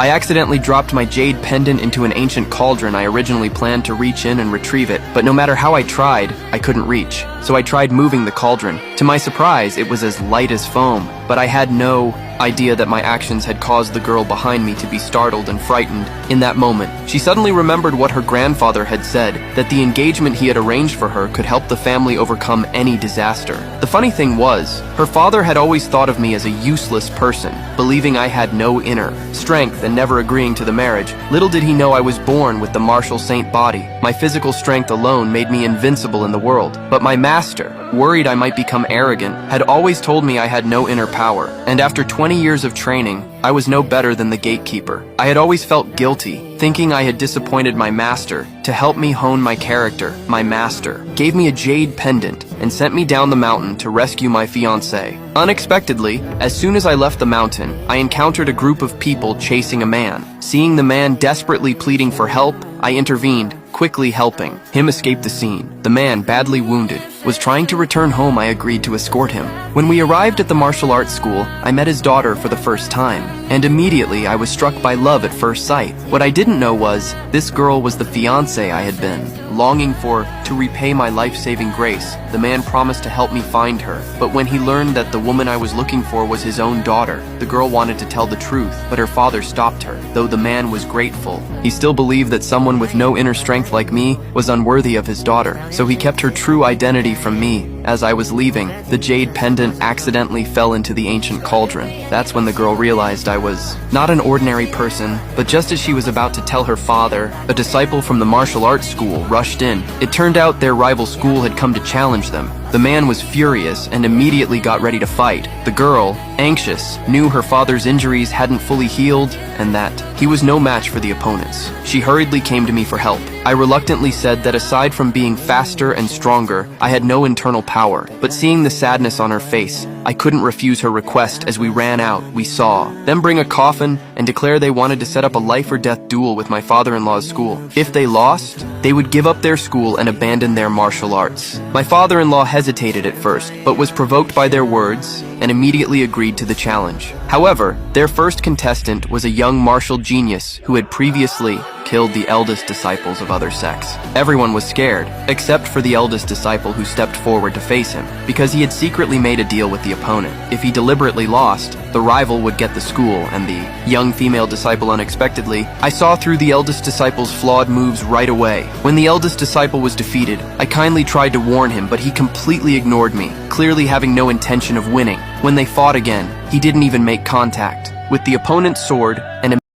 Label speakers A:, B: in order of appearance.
A: I accidentally dropped my jade pendant into an ancient cauldron. I originally planned to reach in and retrieve it, but no matter how I tried, I couldn't reach. So I tried moving the cauldron. To my surprise, it was as light as foam, but I had no idea that my actions had caused the girl behind me to be startled and frightened. In that moment, she suddenly remembered what her grandfather had said, that the engagement he had arranged for her could help the family overcome any disaster. The funny thing was, her father had always thought of me as a useless person, believing I had no inner strength and never agreeing to the marriage. Little did he know I was born with the martial saint body. My physical strength alone made me invincible in the world, but my master, worried I might become arrogant, had always told me I had no inner power, and after 20 years of training, I was no better than the gatekeeper. I had always felt guilty, thinking I had disappointed my master. To help me hone my character, my master gave me a jade pendant and sent me down the mountain to rescue my fiancée. Unexpectedly, as soon as I left the mountain, I encountered a group of people chasing a man. Seeing the man desperately pleading for help, I intervened, quickly helping him escape the scene. The man, badly wounded, was trying to return home. I agreed to escort him. When we arrived at the martial arts school, I met his daughter for the first time, and immediately I was struck by love at first sight. What I didn't know was, this girl was the fiancée I had been longing for. To repay my life-saving grace, the man promised to help me find her. But when he learned that the woman I was looking for was his own daughter, the girl wanted to tell the truth, but her father stopped her. Though the man was grateful, he still believed that someone with no inner strength like me was unworthy of his daughter, so he kept her true identity from me. As I was leaving, the jade pendant accidentally fell into the ancient cauldron. That's when the girl realized I was not an ordinary person, but just as she was about to tell her father, a disciple from the martial arts school rushed in. It turned out their rival school had come to challenge them. The man was furious and immediately got ready to fight. The girl, anxious, knew her father's injuries hadn't fully healed and that he was no match for the opponents. She hurriedly came to me for help. I reluctantly said that aside from being faster and stronger, I had no internal power, but seeing the sadness on her face, I couldn't refuse her request. As we ran out, we saw them bring a coffin and declare they wanted to set up a life or death duel with my father-in-law's school. If they lost, they would give up their school and abandon their martial arts. My father-in-law hesitated at first, but was provoked by their words and immediately agreed to the challenge. However, their first contestant was a young martial genius who had previously killed the eldest disciples of other sects. Everyone was scared, except for the eldest disciple who stepped forward to face him, because he had secretly made a deal with the opponent. If he deliberately lost, the rival would get the school, and the young female disciple unexpectedly. I saw through the eldest disciple's flawed moves right away. When the eldest disciple was defeated, I kindly tried to warn him, but he completely ignored me, clearly having no intention of winning. When they fought again, he didn't even make contact with the opponent's sword and